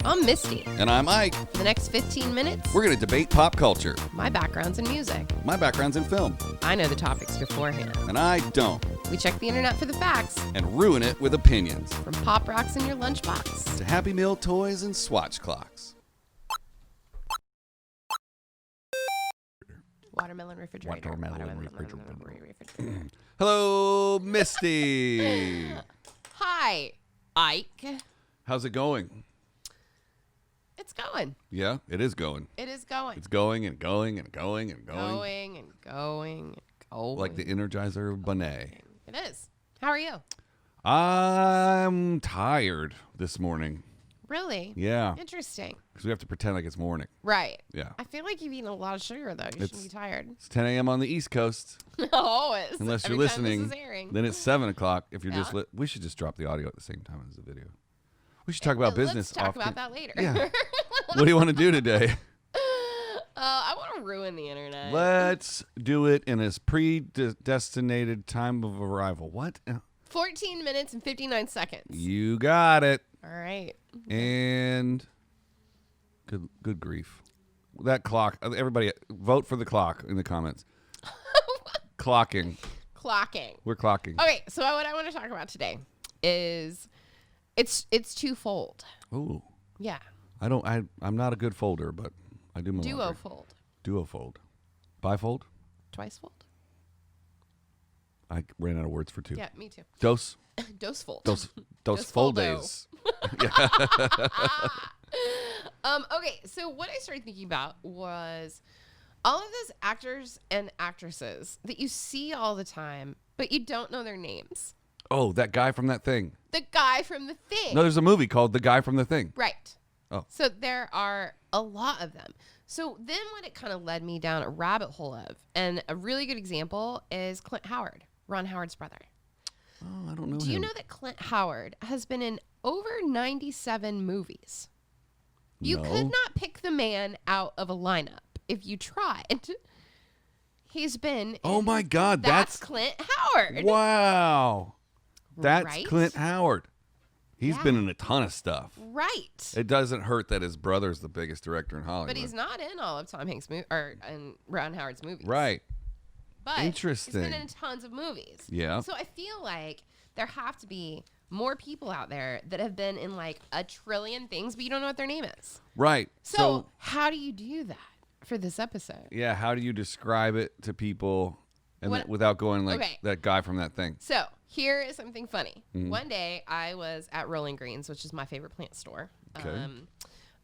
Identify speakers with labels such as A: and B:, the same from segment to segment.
A: I'm Misty.
B: And I'm Ike.
A: For the next 15 minutes,
B: We're going to debate pop culture.
A: my background's in music.
B: My background's in film.
A: I know the topics beforehand.
B: And I don't.
A: We check the internet for the facts,
B: And ruin it with opinions.
A: from pop rocks in your lunchbox.
B: To Happy Meal toys and swatch clocks.
A: Watermelon refrigerator.
B: Watermelon refrigerator. Hello, Misty.
A: Hi, Ike.
B: How's it going?
A: It's going.
B: Yeah, it is going.
A: It is going.
B: It's going and going and going and going.
A: Going and going and going.
B: Like the Energizer Bunny.
A: It is. How are you?
B: I'm tired this morning.
A: Really?
B: Yeah.
A: Interesting.
B: Because we have to pretend like it's morning.
A: Right.
B: Yeah.
A: I feel like you've eaten a lot of sugar, though. You shouldn't be tired.
B: It's 10 a.m. on the East Coast.
A: Always.
B: Unless you're
A: Every time
B: listening,
A: this is airing.
B: then it's 7 o'clock. If you're
A: Yeah.
B: just we should just drop the audio at the same time as the video. We should talk about business.
A: Let's talk about that later.
B: Yeah. What do you want to do today?
A: I want to ruin the internet.
B: Let's do it in its predestinated time of arrival. What?
A: 14 minutes and 59 seconds.
B: You got it.
A: All right.
B: And good grief. That clock. Everybody vote for the clock in the comments. Clocking.
A: Clocking.
B: We're clocking.
A: Okay, so what I want to talk about today is it's twofold.
B: Ooh.
A: Yeah.
B: I'm not a good folder, but I do my
A: Duo
B: laundry.
A: fold.
B: Duo fold. Bifold?
A: Twice fold.
B: I ran out of words for two.
A: Yeah, me too.
B: Dos
A: Dose fold.
B: Dos
A: Dos
B: foldes.
A: Okay, so what I started thinking about was all of those actors and actresses that you see all the time, but you don't know their names.
B: Oh, that guy from that thing.
A: The guy from The Thing.
B: No, there's a movie called The Guy from the Thing.
A: Right.
B: Oh.
A: So there are a lot of them. So then what it kind of led me down a rabbit hole of, and a really good example is Clint Howard, Ron Howard's brother.
B: Oh, I don't know
A: Do you know that Clint Howard has been in over 97 movies? You
B: No.
A: could not pick the man out of a lineup if you tried. He's been
B: Oh my God,
A: that's Clint Howard.
B: Wow. That's
A: Right?
B: Clint Howard. He's
A: Yeah.
B: been in a ton of stuff.
A: Right.
B: It doesn't hurt that his brother's the biggest director in Hollywood.
A: But he's not in all of Tom Hanks' in Ron Howard's movies.
B: Right.
A: But
B: Interesting.
A: he's been in tons of movies.
B: Yeah.
A: So I feel like there have to be more people out there that have been in like a trillion things, but you don't know what their name is.
B: Right.
A: So how do you do that for this episode?
B: Yeah, how do you describe it to people and
A: What-
B: without going like
A: Okay.
B: that guy from that thing?
A: So here is something funny.
B: Mm-hmm.
A: One day I was at Rolling Greens, which is my favorite plant store,
B: Okay.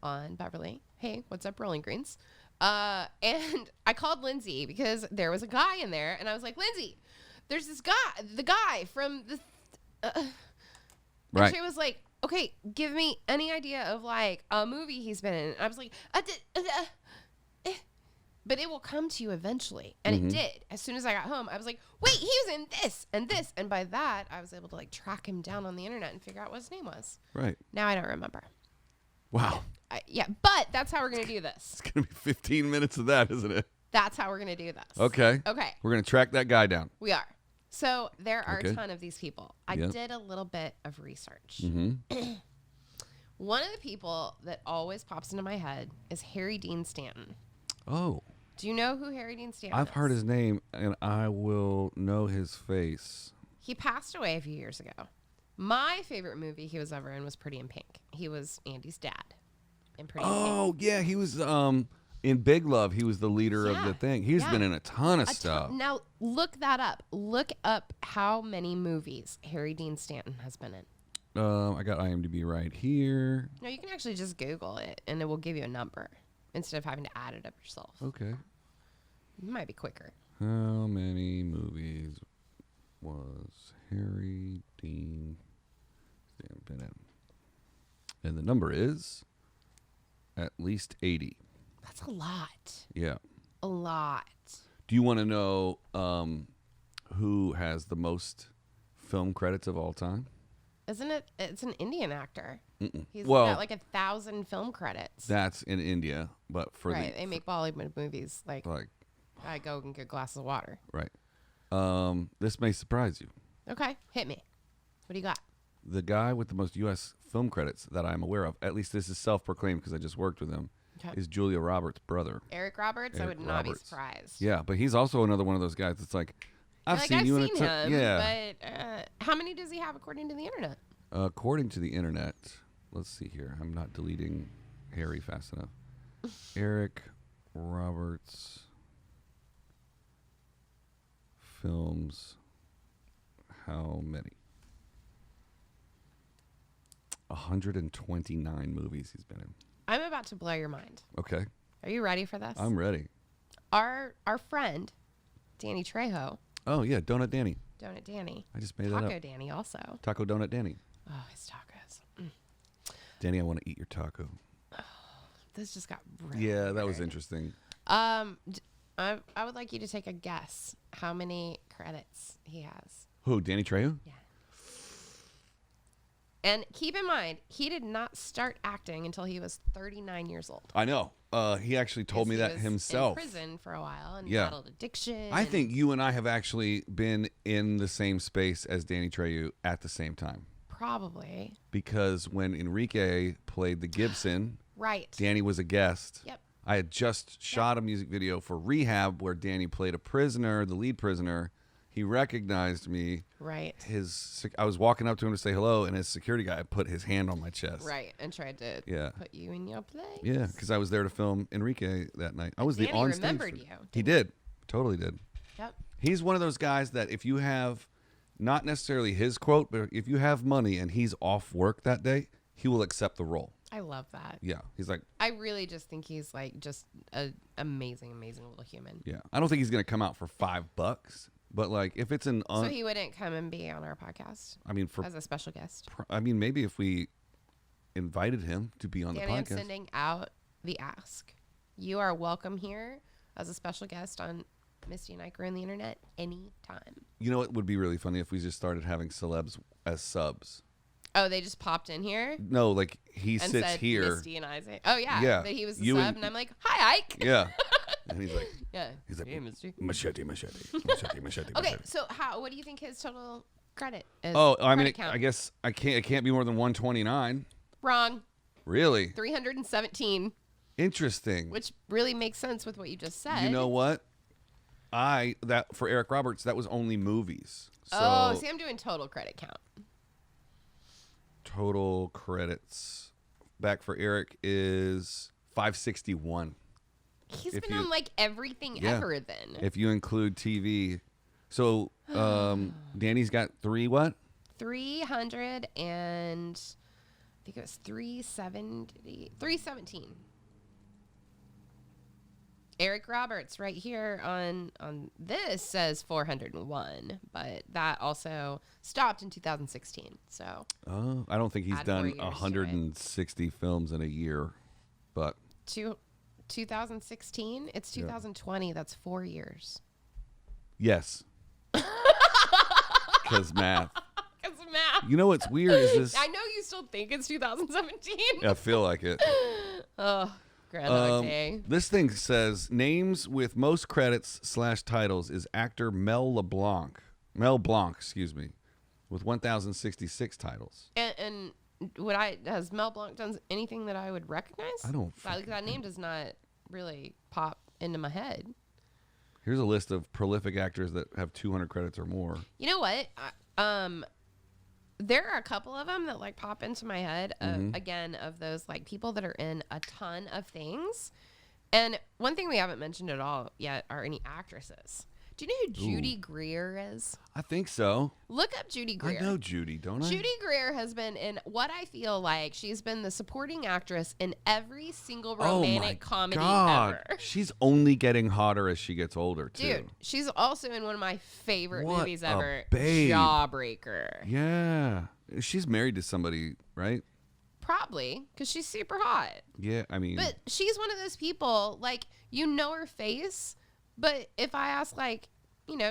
A: on Beverly. Hey, what's up, Rolling Greens? And I called Lindsay because there was a guy in there, and I was like, Lindsay, there's this guy, the guy from the.
B: Right.
A: And she was like, okay, give me any idea of like a movie he's been in. And I was like, but it will come to you eventually. And it did. As soon as I got home, I was like, wait, he was in this and this. And by that, I was able to like track him down on the internet and figure out what his name was.
B: Right.
A: Now I don't remember.
B: Wow.
A: Yeah, but that's how we're going to do this.
B: It's going to be 15 minutes of that, isn't it?
A: That's how we're going to do this.
B: Okay.
A: Okay,
B: We're going to track that guy down.
A: we are. So there are
B: Okay.
A: a ton of these people. I
B: Yep.
A: did a little bit of research.
B: Mm-hmm.
A: One of the people that always pops into my head is Harry Dean Stanton.
B: Oh.
A: Do you know who Harry Dean Stanton
B: I've
A: is?
B: heard his name, and I will know his face.
A: He passed away a few years ago. My favorite movie he was ever in was Pretty in Pink. He was Andy's dad in Pretty in Pink.
B: Oh, yeah. He was in Big Love. He was the leader of
A: Yeah.
B: the thing. He's
A: Yeah.
B: been in a ton of
A: A ton-
B: stuff.
A: Now, look that up. Look up how many movies Harry Dean Stanton has been in.
B: I got IMDb right here.
A: No, you can actually just Google it, and it will give you a number instead of having to add it up yourself.
B: Okay.
A: It might be quicker.
B: How many movies was Harry Dean Stanton in? And the number is at least 80.
A: That's a lot.
B: Yeah.
A: A lot.
B: Do you want to know who has the most film credits of all time?
A: Isn't it? It's an Indian actor.
B: Mm-mm.
A: He's
B: Well,
A: got like 1,000 film credits.
B: that's in India, but for
A: Right. They make Bollywood movies like
B: like
A: I go and get glasses of water.
B: right. This may surprise you.
A: Okay. Hit me. What do you got?
B: The guy with the most U.S. film credits that I'm aware of, at least this is self-proclaimed because I just worked with him, is Julia Roberts' brother.
A: Eric Roberts? I would not be surprised.
B: Yeah, but he's also another one of those guys that's like, I've seen you in
A: him. Yeah. But how many does he have according to the internet?
B: According to the internet, let's see here. I'm not deleting Harry fast enough. Eric Roberts films. How many? 129 movies he's been in.
A: I'm about to blow your mind.
B: Okay.
A: Are you ready for this?
B: I'm ready.
A: Our friend, Danny Trejo.
B: Oh, yeah. Donut Danny.
A: Donut Danny.
B: I just made that up.
A: Taco Danny also.
B: Taco Donut Danny.
A: Oh, his tacos.
B: Danny, I want to eat your taco.
A: Oh, this just got really
B: Yeah, that
A: weird.
B: was interesting.
A: I would like you to take a guess how many credits he has.
B: Who, Danny Trejo?
A: Yeah. And keep in mind, he did not start acting until he was 39 years old.
B: I know. He actually told me that himself.
A: He was in prison for a while and
B: Yeah.
A: battled addiction.
B: I think you and I have actually been in the same space as Danny Trejo at the same time.
A: Probably.
B: Because when Enrique played the Gibson,
A: right.
B: Danny was a guest.
A: Yep.
B: I had just shot a music video for Rehab where Danny played a prisoner, the lead prisoner. He recognized me.
A: Right.
B: I was walking up to him to say hello, and his security guy put his hand on my chest.
A: Right, and tried to put you in your place.
B: Yeah, because I was there to film Enrique that night. I was the on stage.
A: Danny remembered you.
B: He did. Totally did.
A: Yep.
B: He's one of those guys that if you have, not necessarily his quote, but if you have money and he's off work that day, he will accept the role.
A: I love that.
B: Yeah. He's like.
A: I really just think he's like just an amazing, amazing little human.
B: Yeah. I don't think he's going to come out for $5. But like, if it's an
A: so he wouldn't come and be on our podcast.
B: I mean,
A: as a special guest.
B: Maybe if we invited him to be on the podcast.
A: I'm sending out the ask. You are welcome here as a special guest on Misty and Ike on the internet anytime.
B: You know, it would be really funny if we just started having celebs as subs.
A: Oh, they just popped in here?
B: No, like he
A: and
B: sits
A: said
B: here.
A: Misty and Isaac. Oh yeah,
B: yeah.
A: That he was the sub, and I'm like, "Hi, Ike."
B: Yeah. And he's like,
A: he's like,
B: hey,
A: Misty.
B: Machete.
A: Okay, so what do you think his total credit is?
B: Oh, I mean, I guess it can't be more than 129.
A: Wrong.
B: Really?
A: 317.
B: Interesting.
A: Which really makes sense with what you just said.
B: You know what? For Eric Roberts, that was only movies.
A: So see, I'm doing total credit count.
B: Total credits back for Eric is 561.
A: He's been on like everything ever then.
B: If you include TV. So Danny's got
A: 300 and I think it was 317. Eric Roberts right here on this says 401, but that also stopped in 2016. So
B: I don't think he's done 160 films in a year, but
A: 2016, it's 2020. That's 4 years.
B: Yes. Because math.
A: Because math.
B: You know what's weird is this.
A: I know you still think it's 2017.
B: I feel like it.
A: Oh.
B: This thing says names with most credits / titles is actor Mel Blanc, excuse me, with 1,066 titles.
A: And has Mel Blanc done anything that I would recognize?
B: I don't.
A: That name does not really pop into my head.
B: Here's a list of prolific actors that have 200 credits or more.
A: You know what? There are a couple of them that like pop into my head again of those like people that are in a ton of things. And one thing we haven't mentioned at all yet are any actresses. Do you know who Judy Greer is?
B: I think so.
A: Look up Judy Greer.
B: I know Judy, don't I?
A: Judy Greer has been in what I feel like she's been the supporting actress in every single romantic comedy ever.
B: She's only getting hotter as she gets older, too.
A: Dude, she's also in one of my favorite movies ever,
B: babe.
A: Jawbreaker.
B: Yeah. She's married to somebody, right?
A: Probably, because she's super hot.
B: Yeah, I mean.
A: But she's one of those people, like, you know her face, but if I ask, like,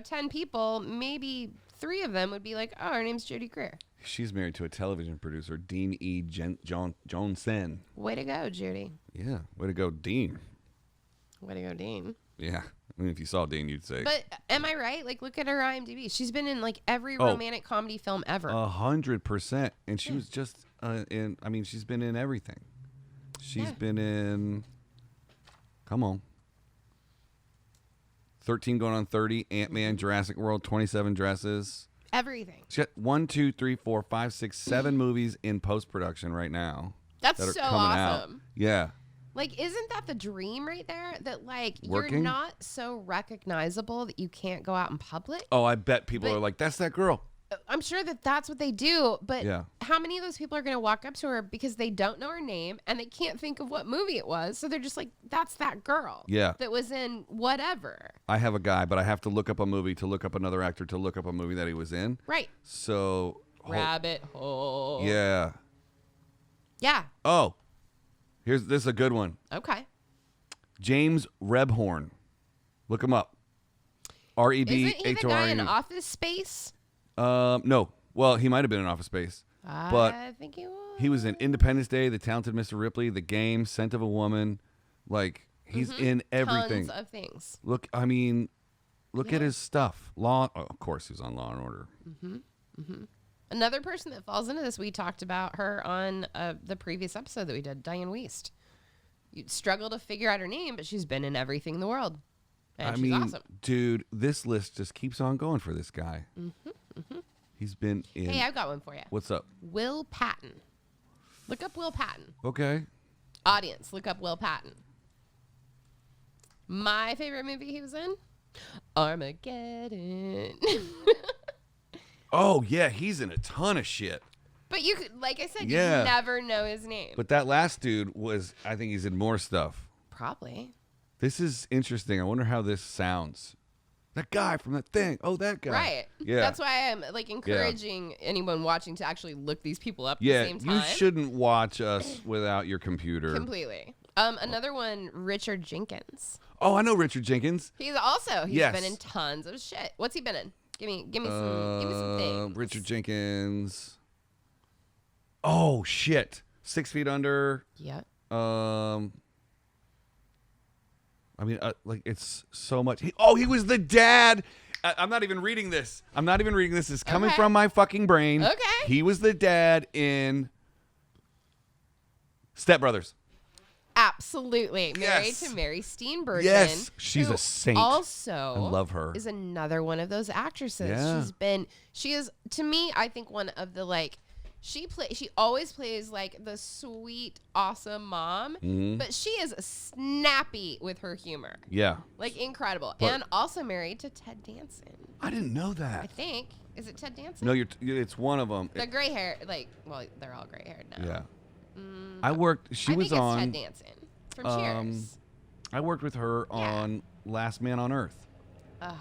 A: 10 people, maybe 3 of them would be like, oh, her name's Judy Greer.
B: She's married to a television producer, Dean E. Johnson.
A: Way to go, Judy.
B: Yeah, way to go, Dean.
A: Way to go, Dean.
B: Yeah. I mean, if you saw Dean, you'd say.
A: But am I right? Like, look at her IMDb. She's been in, like, every romantic comedy film ever.
B: 100%. And she was just she's been in everything. She's been in, come on, 13 going on 30, Ant-Man, Jurassic World, 27 dresses.
A: Everything.
B: She got 1, 2, 3, 4, 5, 6, 7 movies in post-production right now.
A: That's
B: that are
A: so
B: coming
A: awesome.
B: Out. Yeah.
A: Like, isn't that the dream right there? That, like,
B: Working?
A: You're not so recognizable that you can't go out in public?
B: Oh, I bet people are like, that's that girl.
A: I'm sure that that's what they do, but
B: yeah.
A: How many of those people are going to walk up to her because they don't know her name and they can't think of what movie it was? So they're just like, that's that girl.
B: Yeah.
A: That was in whatever.
B: I have a guy, but I have to look up a movie to look up another actor to look up a movie that he was in.
A: Right.
B: So.
A: Rabbit hole.
B: Yeah.
A: Yeah.
B: Oh. This is a good one.
A: Okay.
B: James Rebhorn. Look him up. REBHORE.
A: Isn't he the guy in Office Space?
B: No. Well, he might have been in Office Space. But
A: I think he was.
B: He was in Independence Day, The Talented Mr. Ripley, The Game, Scent of a Woman. Like, he's in everything.
A: Tons of things.
B: Look at his stuff. Of course, he was on Law and Order.
A: Another person that falls into this, we talked about her on the previous episode that we did, Diane Wiest. You'd struggle to figure out her name, but she's been in everything in the world. And she's awesome.
B: Dude, this list just keeps on going for this guy. He's been in...
A: Hey, I've got one for you.
B: What's up?
A: Will Patton. Look up Will Patton.
B: Okay.
A: Audience, look up Will Patton. My favorite movie he was in? Armageddon.
B: Oh, yeah, he's in a ton of shit.
A: But you could, like I said, you never know his name.
B: But that last dude I think he's in more stuff.
A: Probably.
B: This is interesting. I wonder how this sounds. That guy from that thing. Oh, that guy.
A: Right.
B: Yeah.
A: That's why I'm like encouraging anyone watching to actually look these people up at the same time.
B: You shouldn't watch us without your computer.
A: Completely. Another one, Richard Jenkins.
B: Oh, I know Richard Jenkins.
A: He's been in tons of shit. What's he been in? Give me some things.
B: Richard Jenkins. Oh shit. 6 Feet Under.
A: Yeah.
B: It's so much. He was the dad. I'm not even reading this. It's coming from my fucking brain.
A: Okay.
B: He was the dad in Step Brothers.
A: Absolutely. Married to Mary Steenburgen.
B: Yes. She's a saint.
A: Also,
B: I love her.
A: Is another one of those actresses.
B: Yeah.
A: She is, to me, I think one of the, like, she always plays like the sweet, awesome mom, but she is snappy with her humor.
B: Yeah.
A: Like, incredible. And also married to Ted Danson.
B: I didn't know that.
A: I think. Is it Ted Danson?
B: No, it's one of them.
A: The gray hair, they're all gray haired now.
B: Yeah. I worked,
A: I think it's Ted Danson from Cheers.
B: I worked with her on Last Man on Earth.
A: Oh,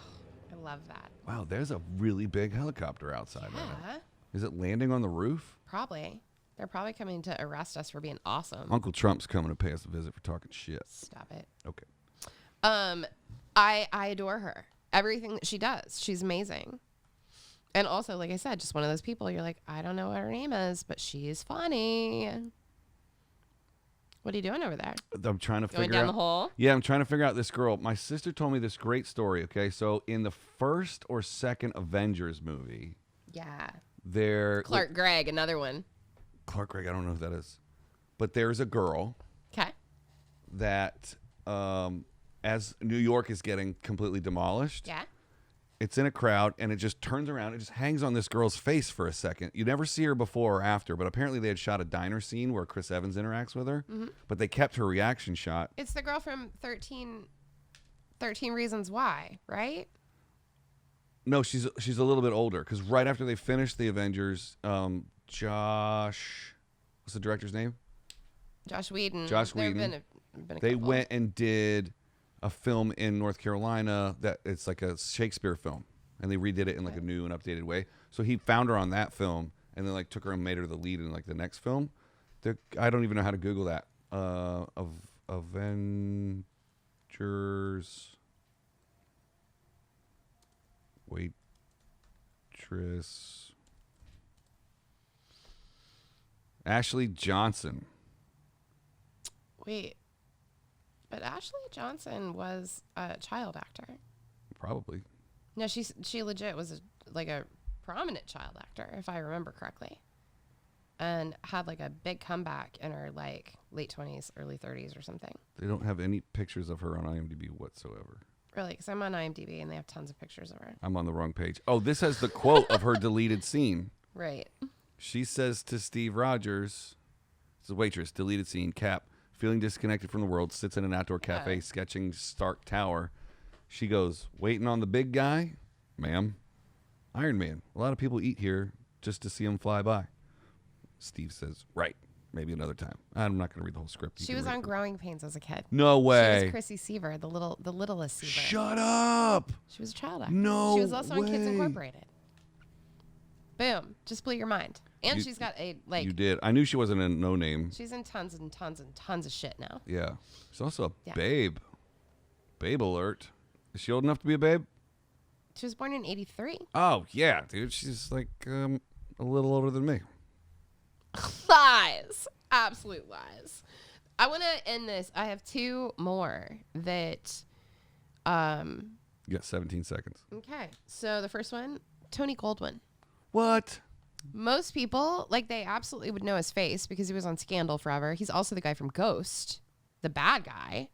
A: I love that.
B: Wow, there's a really big helicopter outside right now.
A: Yeah.
B: Is it landing on the roof?
A: Probably. They're probably coming to arrest us for being awesome.
B: Uncle Trump's coming to pay us a visit for talking shit.
A: Stop it.
B: Okay.
A: I adore her. Everything that she does, she's amazing. And also, like I said, just one of those people you're like, I don't know what her name is, but she's funny. What are you doing over there?
B: I'm trying to figure out.
A: Going down the hole?
B: Yeah, I'm trying to figure out this girl. My sister told me this great story, okay? So in the first or second Avengers movie.
A: Yeah.
B: Clark
A: Gregg, another one.
B: Clark Gregg, I don't know who that is. But there's a girl.
A: Okay.
B: That, as New York is getting completely demolished.
A: Yeah.
B: It's in a crowd, and it just turns around. It just hangs on this girl's face for a second. You never see her before or after, but apparently they had shot a diner scene where Chris Evans interacts with her, but they kept her reaction shot.
A: It's the girl from 13 Reasons Why, right?
B: No, she's a little bit older, because right after they finished the Avengers, Josh, what's the director's name?
A: Josh Whedon.
B: They went and did a film in North Carolina that it's like a Shakespeare film, and they redid it in like a new and updated way. So he found her on that film, and then like took her and made her the lead in like the next film. I don't even know how to Google that. Avengers waitress Ashley Johnson.
A: Wait. But Ashley Johnson was a child actor.
B: Probably.
A: No, she legit was a prominent child actor, if I remember correctly. and had like a big comeback in her like late 20s, early 30s or something.
B: They don't have any pictures of her on IMDb whatsoever.
A: Really? Because I'm on IMDb and they have tons of pictures of her.
B: I'm on the wrong page. Oh, this has the quote of her deleted scene.
A: Right.
B: She says to Steve Rogers, "This is a waitress, deleted scene, Cap, feeling disconnected from the world, sits in an outdoor cafe sketching Stark Tower. She goes, waiting on the big guy? Ma'am, Iron Man. A lot of people eat here just to see him fly by." Steve says, "Right. Maybe another time." I'm not going to read the whole script.
A: She was on Growing Pains as a kid.
B: No way.
A: She was Chrissy Seaver, the littlest Seaver.
B: Shut up.
A: She was a child actor.
B: No
A: She was also
B: way.
A: on Kids Incorporated. Boom. Just blew your mind. And she's got a, like...
B: You did. I knew she wasn't a no-name.
A: She's in tons and tons and tons of shit now.
B: Yeah. She's also a babe. Babe alert. Is she old enough to be a babe?
A: She was born in 83.
B: Oh, yeah, dude. She's like a little older than me.
A: Lies. Absolute lies. I want to end this. I have two more that...
B: You got 17 seconds.
A: Okay. So the first one, Tony Goldwyn.
B: What?
A: Most people, like, they absolutely would know his face because he was on Scandal forever. He's also the guy from Ghost, the bad guy.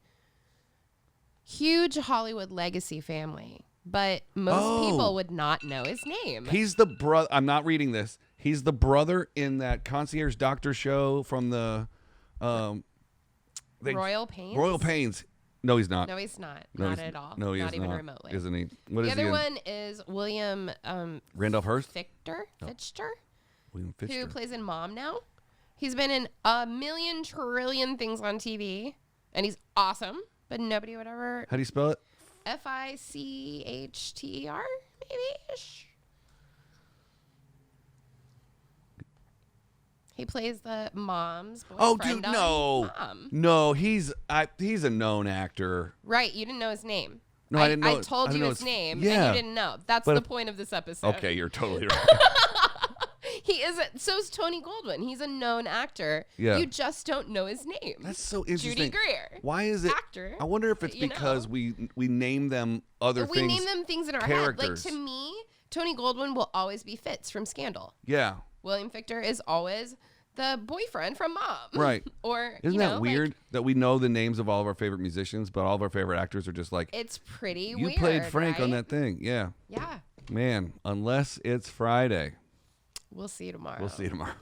A: Huge Hollywood legacy family. But most people would not know his name.
B: He's the brother. I'm not reading this. He's the brother in that concierge doctor show from the
A: Royal Pains?
B: Royal Pains. No, he's not.
A: No, he's not. Not at all.
B: No, he
A: not
B: is
A: even
B: not.
A: remotely.
B: Isn't he? What
A: the
B: is he
A: other
B: in?
A: one is William
B: Randolph Hearst?
A: Fichter,
B: William Fichter.
A: who plays in Mom now. He's been in a million trillion things on TV, and he's awesome, but nobody would ever...
B: How do you spell it?
A: Fichter, maybe-ish. He plays the mom's boyfriend.
B: Oh, dude, no.
A: Mom.
B: No, he's a known actor.
A: Right, you didn't know his name.
B: No, I didn't know.
A: I told you his name, and
B: Yeah.
A: you didn't know. That's the point of this episode.
B: Okay, you're totally right.
A: He is. So's Tony Goldwyn. He's a known actor.
B: Yeah.
A: You just don't know his name.
B: That's so interesting.
A: Judy Greer.
B: Why is it?
A: Actor.
B: I wonder if it's because we name them other things.
A: We name them things in our
B: characters.
A: head. Like, to me, Tony Goldwyn will always be Fitz from Scandal.
B: Yeah.
A: William Fichter is always the boyfriend from Mom.
B: Right.
A: Or
B: Isn't that weird that we know the names of all of our favorite musicians, but all of our favorite actors are just like,
A: it's pretty
B: you
A: weird.
B: played Frank on
A: right?
B: that thing. Yeah.
A: Yeah.
B: Man, unless it's Friday.
A: We'll see you tomorrow.
B: We'll see you tomorrow.